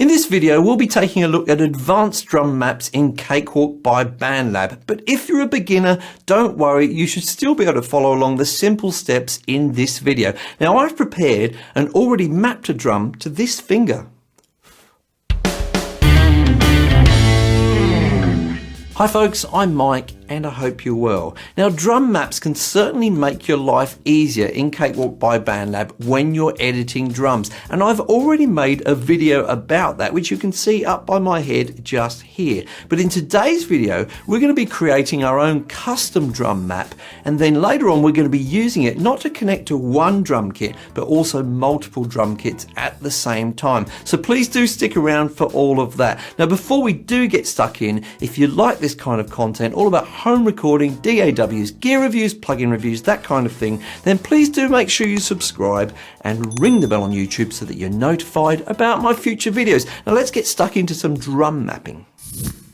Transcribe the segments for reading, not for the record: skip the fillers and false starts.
In this video, we'll be taking a look at advanced drum maps in Cakewalk by Bandlab. But if you're a beginner, don't worry, you should still be able to follow along the simple steps in this video. Now, I've prepared and already mapped a drum to this finger. Hi folks, I'm Mike and I hope you're well. Now, drum maps can certainly make your life easier in Cakewalk by Bandlab when you're editing drums. And I've already made a video about that, which you can see up by my head just here. But in today's video, we're going to be creating our own custom drum map. And then later on, we're going to be using it not to connect to one drum kit, but also multiple drum kits at the same time. So please do stick around for all of that. Now, before we do get stuck in, if you like this kind of content, all about home recording, DAWs, gear reviews, plugin reviews, that kind of thing, then please do make sure you subscribe and ring the bell on YouTube so that you're notified about my future videos. Now let's get stuck into some drum mapping.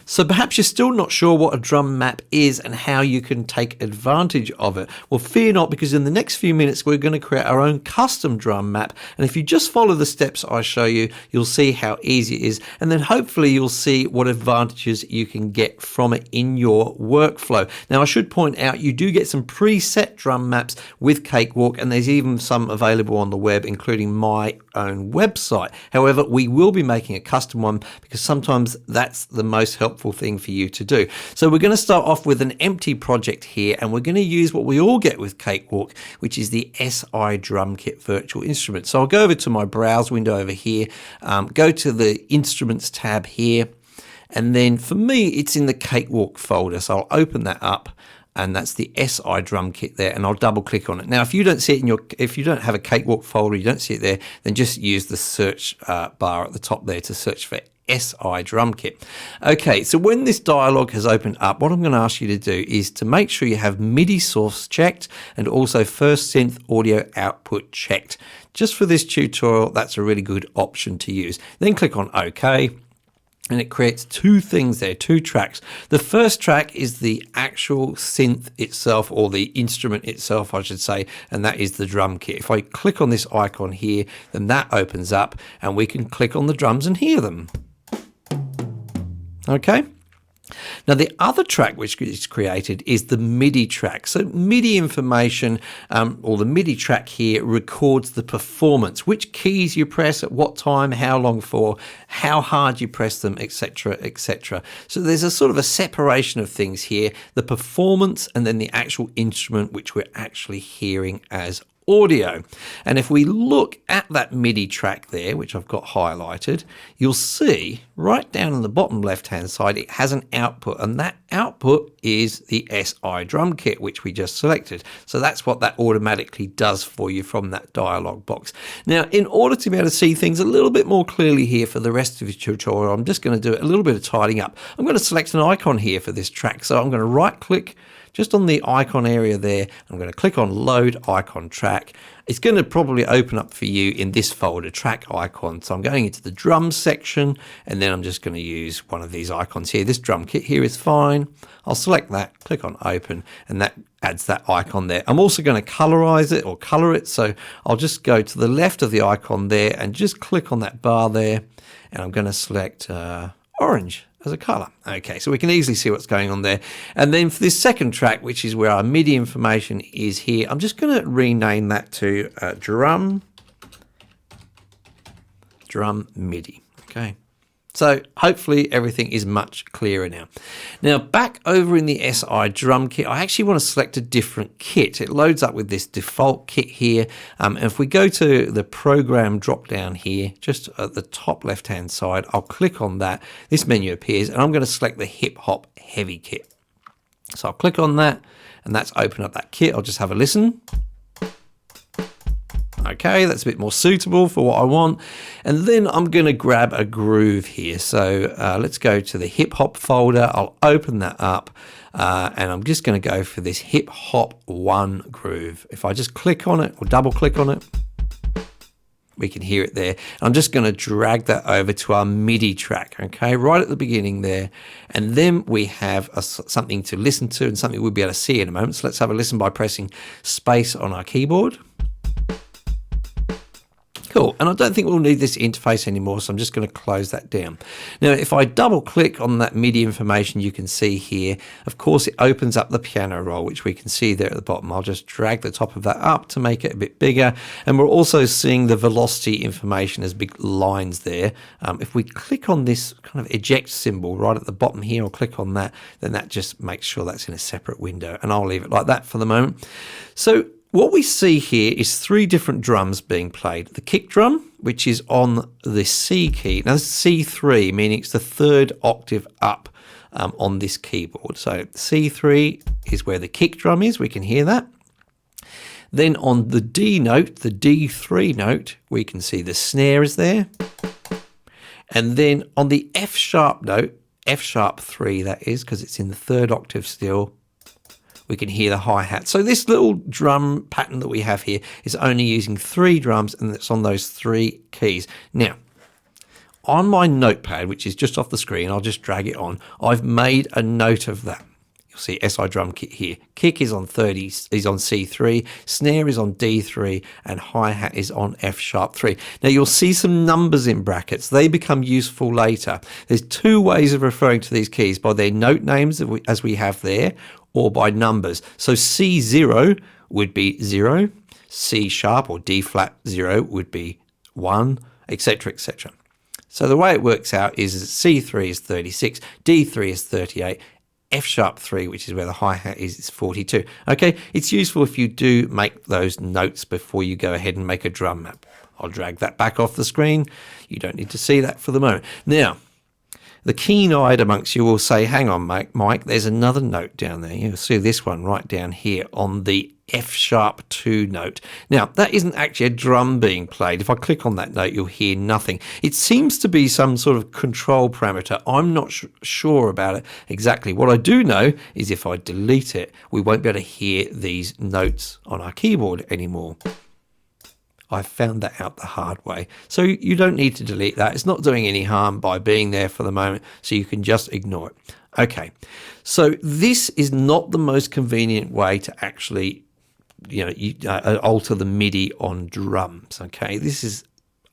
So perhaps you're still not sure what a drum map is and how you can take advantage of it. Well, fear not, because in the next few minutes, we're going to create our own custom drum map. And if you just follow the steps I show you, you'll see how easy it is. And then hopefully you'll see what advantages you can get from it in your workflow. Now, I should point out, you do get some preset drum maps with Cakewalk, and there's even some available on the web, including my own website. However, we will be making a custom one because sometimes that's the most helpful thing for you to do. So we're going to start off with an empty project here, and we're going to use what we all get with Cakewalk, which is the SI drum kit virtual instrument. So I'll go over to my browse window over here, go to the instruments tab here, and then for me it's in the Cakewalk folder. So I'll open that up, and that's the SI drum kit there, and I'll double click on it. Now, if you don't see it if you don't have a Cakewalk folder, you don't see it there, then just use the search bar at the top there to search for SI drum kit. Okay, so when this dialog has opened up, what I'm going to ask you to do is to make sure you have MIDI source checked and also first synth audio output checked. Just for this tutorial, that's a really good option to use. Then click on OK. And it creates two things there, two tracks. The first track is the actual synth itself, or the instrument itself, I should say, and that is the drum kit. If I click on this icon here, then that opens up and we can click on the drums and hear them. Okay. Now, the other track which is created is the MIDI track. So MIDI information, or the MIDI track here, records the performance, which keys you press at what time, how long for, how hard you press them, etc., etc. So there's a sort of a separation of things here, the performance and then the actual instrument, which we're actually hearing as audio. And if we look at that MIDI track there, which I've got highlighted, you'll see right down on the bottom left hand side it has an output, and that output is the SI drum kit which we just selected. So that's what that automatically does for you from that dialog box. Now, in order to be able to see things a little bit more clearly here for the rest of the tutorial, I'm just going to do a little bit of tidying up. I'm going to select an icon here for this track, so I'm going to right click just on the icon area there. I'm going to click on load icon track. It's going to probably open up for you in this folder, track icon. So I'm going into the drums section, and then I'm just going to use one of these icons here. This drum kit here is fine. I'll select that, click on open, and that adds that icon there. I'm also going to colorize it or color it. So I'll just go to the left of the icon there and just click on that bar there, and I'm going to select orange as a color. Okay, so we can easily see what's going on there. And then for this second track, which is where our MIDI information is here, I'm just going to rename that to drum MIDI. Okay. So hopefully everything is much clearer now. Now, back over in the SI drum kit, I actually want to select a different kit. It loads up with this default kit here. And if we go to the program drop down here, just at the top left hand side, I'll click on that. This menu appears, and I'm going to select the hip hop heavy kit. So I'll click on that, and that's opened up that kit. I'll just have a listen. Okay, that's a bit more suitable for what I want. And then I'm going to grab a groove here. So let's go to the hip hop folder. I'll open that up, and I'm just going to go for this hip hop 1 groove. If I just click on it or double click on it, we can hear it there. I'm just going to drag that over to our MIDI track, okay, right at the beginning there. And then we have something to listen to and something we'll be able to see in a moment. So let's have a listen by pressing space on our keyboard. Cool, and I don't think we'll need this interface anymore, so I'm just going to close that down. Now, if I double click on that MIDI information you can see here, of course it opens up the piano roll, which we can see there at the bottom. I'll just drag the top of that up to make it a bit bigger, and we're also seeing the velocity information as big lines there. If we click on this kind of eject symbol right at the bottom here, or click on that, then that just makes sure that's in a separate window, and I'll leave it like that for the moment. So what we see here is 3 different drums being played. The kick drum, which is on the C key. Now, this is C3, meaning it's the 3rd octave up on this keyboard. So C3 is where the kick drum is. We can hear that. Then on the D note, the D3 note, we can see the snare is there. And then on the F sharp note, F sharp 3 that is, because it's in the 3rd octave still, we can hear the hi-hat. So this little drum pattern that we have here is only using 3 drums, and it's on those 3 keys. Now, on my notepad, which is just off the screen, I'll just drag it on, I've made a note of that. You'll see SI drum kit here. Kick is on C3, snare is on D3, and hi-hat is on F sharp 3. Now you'll see some numbers in brackets. They become useful later. There's 2 ways of referring to these keys, by their note names as we have there, or by numbers. So C0 would be 0, C sharp or D flat 0 would be 1, etc., etc. So the way it works out is C3 is 36, D3 is 38, F sharp 3, which is where the hi-hat is 42. Okay, it's useful if you do make those notes before you go ahead and make a drum map. I'll drag that back off the screen. You don't need to see that for the moment. Now, the keen-eyed amongst you will say, hang on, Mike, there's another note down there. You'll see this one right down here on the F sharp 2 note. Now, that isn't actually a drum being played. If I click on that note, you'll hear nothing. It seems to be some sort of control parameter. I'm not sure about it exactly. What I do know is if I delete it, we won't be able to hear these notes on our keyboard anymore. I found that out the hard way. So you don't need to delete that. It's not doing any harm by being there for the moment, so you can just ignore it. Okay, so this is not the most convenient way to actually, alter the MIDI on drums. Okay, this is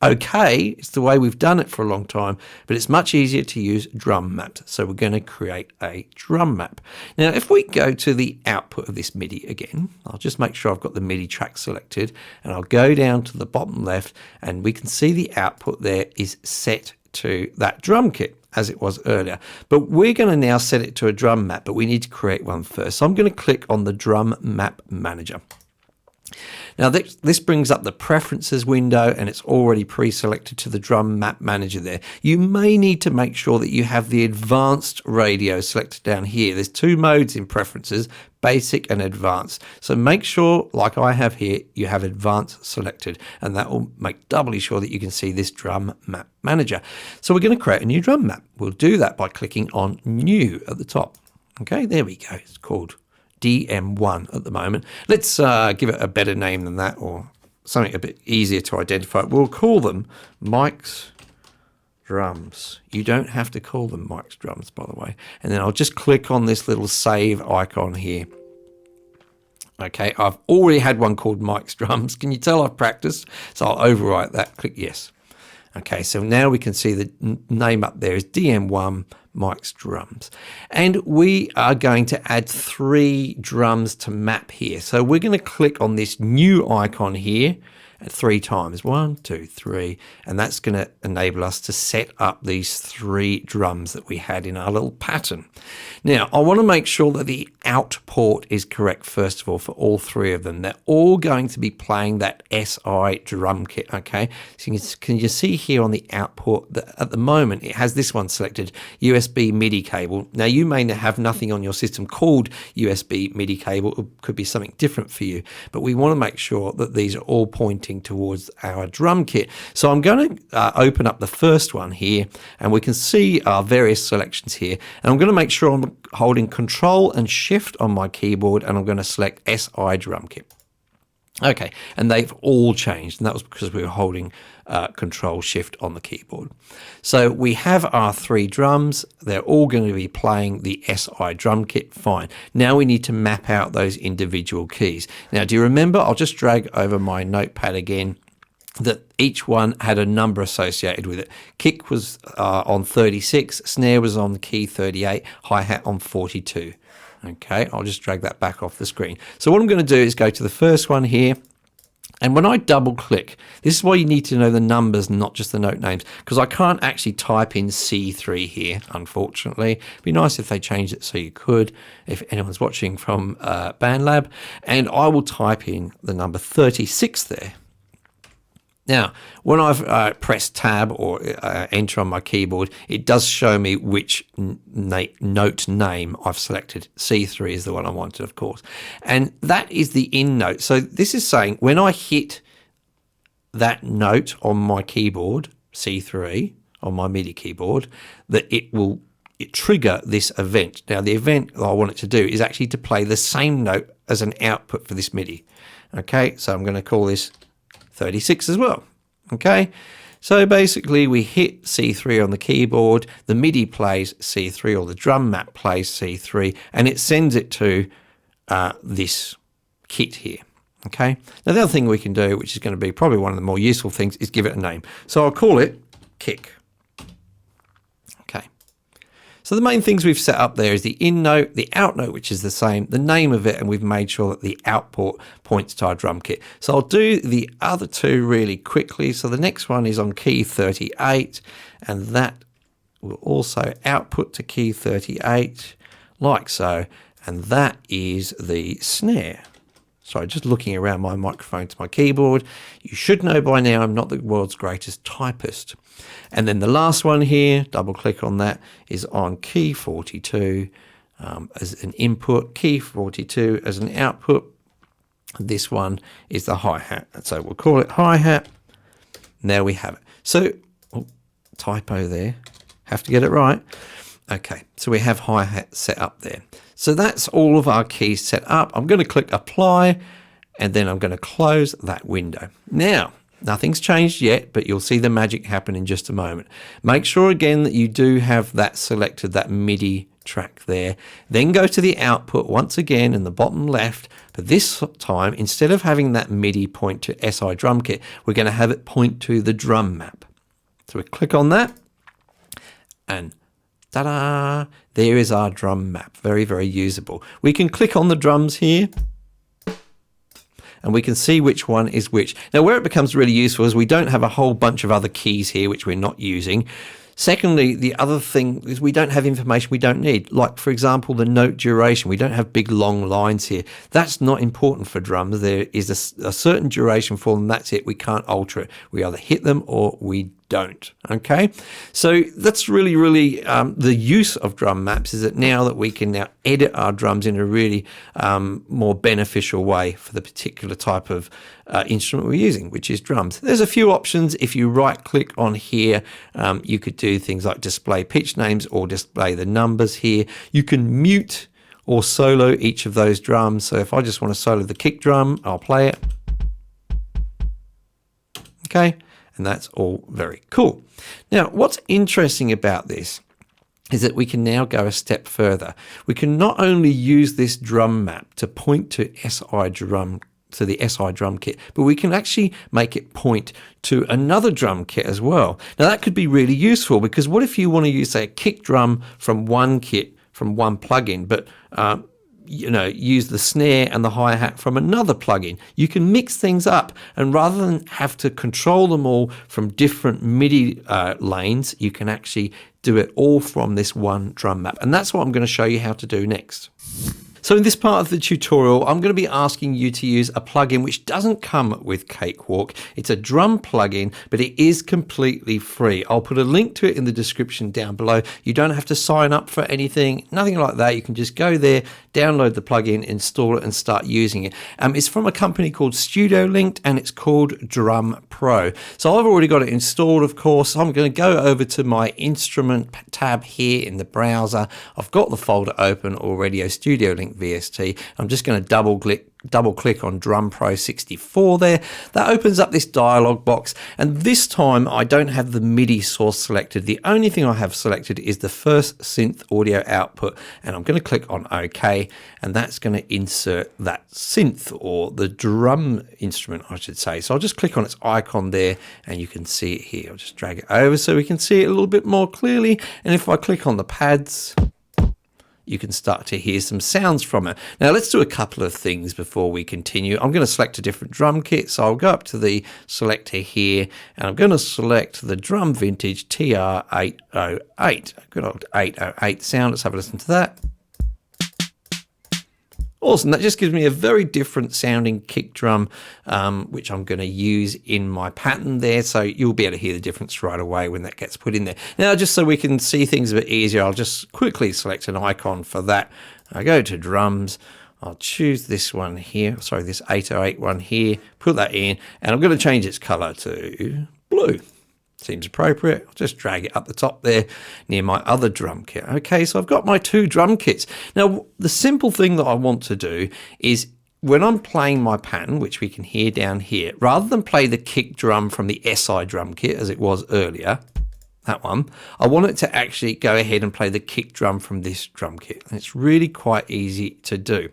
okay. It's the way we've done it for a long time, but it's much easier to use drum maps. So we're going to create a drum map. Now, if we go to the output of this MIDI again, I'll just make sure I've got the MIDI track selected, and I'll go down to the bottom left, and we can see the output there is set to that drum kit as it was earlier. But we're going to now set it to a drum map, but we need to create one first. So I'm going to click on the drum map manager. Now this brings up the preferences window, and it's already pre-selected to the drum map manager there. You may need to make sure that you have the advanced radio selected down here. There's 2 modes in preferences, basic and advanced. So make sure, like I have here, you have advanced selected, and that will make doubly sure that you can see this drum map manager. So we're going to create a new drum map. We'll do that by clicking on new at the top. Okay, there we go. It's called DM1 at the moment. Let's give it a better name than that, or something a bit easier to identify. We'll call them Mike's Drums. You don't have to call them Mike's Drums, by the way. And then I'll just click on this little save icon here. Okay, I've already had one called Mike's Drums. Can you tell I've practiced? So I'll overwrite that, click yes. Okay, so now we can see the name up there is DM1 Mike's Drums. And we are going to add 3 drums to map here. So we're going to click on this new icon here 3 times. 1, 2, 3. And that's going to enable us to set up these 3 drums that we had in our little pattern. Now, I want to make sure that the out port is correct, first of all, for all 3 of them. They're all going to be playing that SI drum kit, okay? So can you see here on the output that at the moment it has this one selected, USB MIDI cable. Now, you may have nothing on your system called USB MIDI cable. It could be something different for you, but we want to make sure that these are all pointing towards our drum kit. So I'm going to open up the first one here, and we can see our various selections here. And I'm going to make sure I'm holding Control and Shift on my keyboard, and I'm going to select SI drum kit. Okay, and they've all changed, and that was because we were holding Control Shift on the keyboard. So we have our 3 drums. They're all going to be playing the SI drum kit. Fine. Now we need to map out those individual keys. Now, do you remember? I'll just drag over my notepad again. that each one had a number associated with it. Kick was on 36, snare was on key 38, hi-hat on 42. Okay, I'll just drag that back off the screen. So what I'm going to do is go to the first one here, and when I double click, this is why you need to know the numbers, not just the note names, because I can't actually type in C3 here, unfortunately. It'd be nice if they changed it so you could, if anyone's watching from Bandlab, and I will type in the number 36 there. Now, when I've pressed tab or enter on my keyboard, it does show me which note name I've selected. C3 is the one I wanted, of course. And that is the in note. So this is saying when I hit that note on my keyboard, C3, on my MIDI keyboard, that it will trigger this event. Now, the event I want it to do is actually to play the same note as an output for this MIDI. Okay, so I'm going to call this 36 as well. Okay, so basically we hit C3 on the keyboard, the MIDI plays C3 or the drum map plays C3, and it sends it to this kit here. Okay, now the other thing we can do, which is going to be probably one of the more useful things, is give it a name. So I'll call it kick. So the main things we've set up there is the in note, the out note, which is the same, the name of it, and we've made sure that the output points to our drum kit. So I'll do the other two really quickly. So the next one is on key 38, and that will also output to key 38, like so, and that is the snare. Sorry, just looking around my microphone to my keyboard. You should know by now I'm not the world's greatest typist. And then the last one here, double click on that, is on key 42 as an input, key 42 as an output. This one is the hi-hat. So we'll call it hi-hat. There we have it. So, typo there, have to get it right. Okay, so we have hi-hat set up there. So that's all of our keys set up. I'm going to click apply, and then I'm going to close that window. Now, nothing's changed yet, but you'll see the magic happen in just a moment. Make sure again that you do have that selected, that MIDI track there. Then go to the output once again in the bottom left, but this time, instead of having that MIDI point to SI drum kit, we're going to have it point to the drum map. So we click on that, and ta-da! There is our drum map. Very, very usable. We can click on the drums here, and we can see which one is which. Now, where it becomes really useful is we don't have a whole bunch of other keys here, which we're not using. Secondly, the other thing is we don't have information we don't need. Like, for example, the note duration. We don't have big, long lines here. That's not important for drums. There is a certain duration for them. That's it. We can't alter it. We either hit them or we don't. Okay, so that's really the use of drum maps, is that now that we can now edit our drums in a really more beneficial way for the particular type of instrument we're using, which is drums. There's a few options. If you right click on here, you could do things like display pitch names or display the numbers here. You can mute or solo each of those drums. So if I just want to solo the kick drum, I'll play it. Okay. And that's all very cool. Now, what's interesting about this is that we can now go a step further. We can not only use this drum map to point to the SI drum kit, but we can actually make it point to another drum kit as well. Now, that could be really useful, because what if you want to use, say, a kick drum from one kit, from one plugin, but use the snare and the hi-hat from another plugin. You can mix things up, and rather than have to control them all from different MIDI lanes, you can actually do it all from this one drum map. And that's what I'm going to show you how to do next. So in this part of the tutorial, I'm going to be asking you to use a plugin which doesn't come with Cakewalk. It's a drum plugin, but it is completely free. I'll put a link to it in the description down below. You don't have to sign up for anything, nothing like that. You can just go there, download the plugin, install it, and start using it. It's from a company called Studio Linked, and it's called Drum Pro. So I've already got it installed, of course. I'm going to go over to my instrument tab here in the browser. I've got the folder open already, Studio Link VST. I'm just going to double click on Drum Pro 64 there. That opens up this dialog box, and this time I don't have the MIDI source selected. The only thing I have selected is the first synth audio output, and I'm going to click on OK, and that's going to insert that synth, or the drum instrument I should say. So I'll just click on its icon there, and you can see it here. I'll just drag it over so we can see it a little bit more clearly, and if I click on the pads, you can start to hear some sounds from it. Now let's do a couple of things before we continue. I'm going to select a different drum kit, so I'll go up to the selector here, and I'm going to select the Drum Vintage TR-808. Good old 808 sound. Let's have a listen to that. Awesome, that just gives me a very different sounding kick drum, which I'm going to use in my pattern there, so you'll be able to hear the difference right away when that gets put in there. Now, just so we can see things a bit easier, I'll just quickly select an icon for that. I go to drums, I'll choose this one here, sorry, this 808 one here, put that in, and I'm going to change its color to blue. Seems appropriate. I'll just drag it up the top there near my other drum kit. Okay, so I've got my two drum kits. Now, the simple thing that I want to do is when I'm playing my pattern, which we can hear down here, rather than play the kick drum from the SI drum kit as it was earlier, that one, I want it to actually go ahead and play the kick drum from this drum kit. And it's really quite easy to do.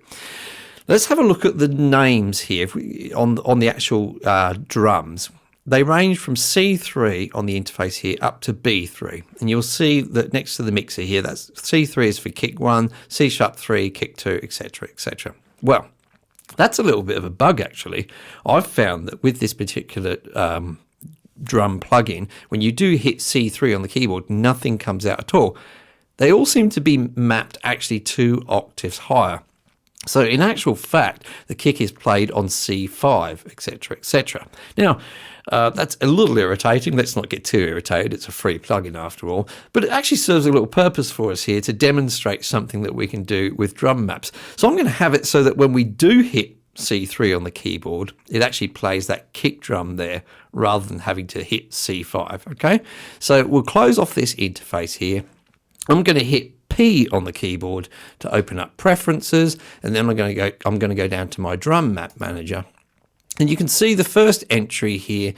Let's have a look at the names here on the actual drums. They range from C3 on the interface here up to B3. And you'll see that next to the mixer here, that's C3 is for kick 1, C#3, kick 2, etc., etc. Well, that's a little bit of a bug actually. I've found that with this particular drum plugin, when you do hit C3 on the keyboard, nothing comes out at all. They all seem to be mapped actually 2 octaves higher. So in actual fact, the kick is played on C5, etc., etc. Now, that's a little irritating. Let's not get too irritated. It's a free plugin after all. But it actually serves a little purpose for us here to demonstrate something that we can do with drum maps. So I'm going to have it so that when we do hit C3 on the keyboard, it actually plays that kick drum there rather than having to hit C5, okay? So we'll close off this interface here. I'm going to hit P on the keyboard to open up preferences, and then I'm going to go down to my drum map manager, and you can see the first entry here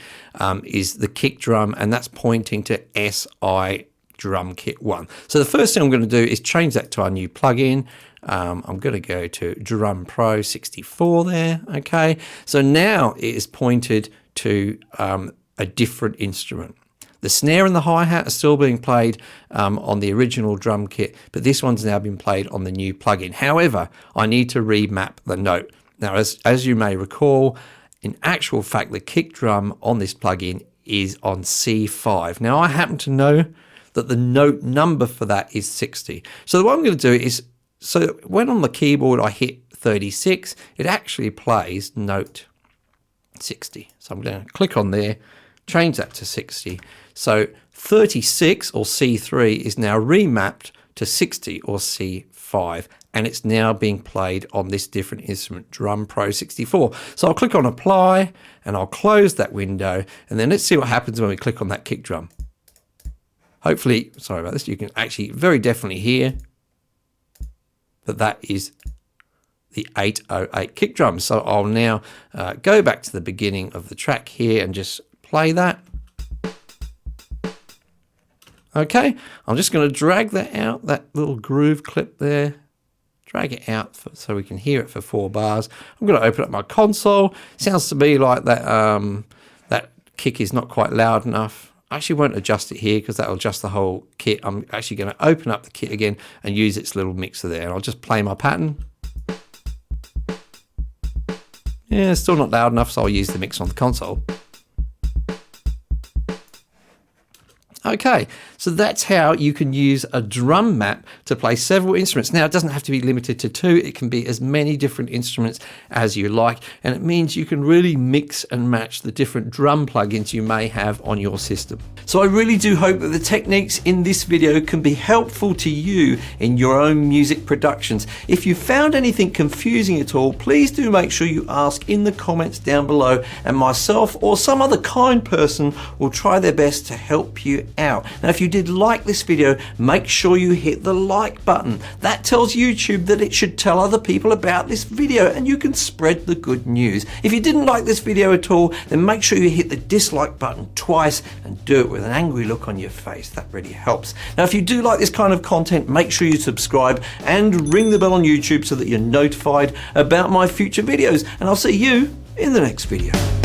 is the kick drum, and that's pointing to SI drum kit 1. So the first thing I'm going to do is change that to our new plugin. I'm going to go to Drum Pro 64 there. Okay, so now it is pointed to a different instrument. The snare and the hi-hat are still being played on the original drum kit, but this one's now been played on the new plugin. However, I need to remap the note. Now, as you may recall, in actual fact, the kick drum on this plugin is on C5. Now, I happen to know that the note number for that is 60. So what I'm going to do is, so when on the keyboard I hit 36, it actually plays note 60. So I'm going to click on there, change that to 60. So 36 or C3 is now remapped to 60 or C5, and it's now being played on this different instrument, Drum Pro 64. So I'll click on Apply, and I'll close that window, and then let's see what happens when we click on that kick drum. Hopefully, sorry about this, you can actually very definitely hear that that is the 808 kick drum. So I'll now go back to the beginning of the track here and just play that. Okay, I'm just going to drag that out, that little groove clip there, drag it out so we can hear it for 4 bars. I'm going to open up my console. Sounds to me like that that kick is not quite loud enough. I actually won't adjust it here because that'll adjust the whole kit. I'm actually going to open up the kit again and use its little mixer there, and I'll just play my pattern. Yeah, it's still not loud enough, so I'll use the mixer on the console. Okay, so that's how you can use a drum map to play several instruments. Now, it doesn't have to be limited to 2. It can be as many different instruments as you like, and it means you can really mix and match the different drum plugins you may have on your system. So I really do hope that the techniques in this video can be helpful to you in your own music productions. If you found anything confusing at all, please do make sure you ask in the comments down below, and myself or some other kind person will try their best to help you out. Now, if you did like this video, make sure you hit the like button. That tells YouTube that it should tell other people about this video and you can spread the good news. If you didn't like this video at all, then make sure you hit the dislike button twice and do it with an angry look on your face. That really helps. Now, if you do like this kind of content, make sure you subscribe and ring the bell on YouTube so that you're notified about my future videos. And I'll see you in the next video.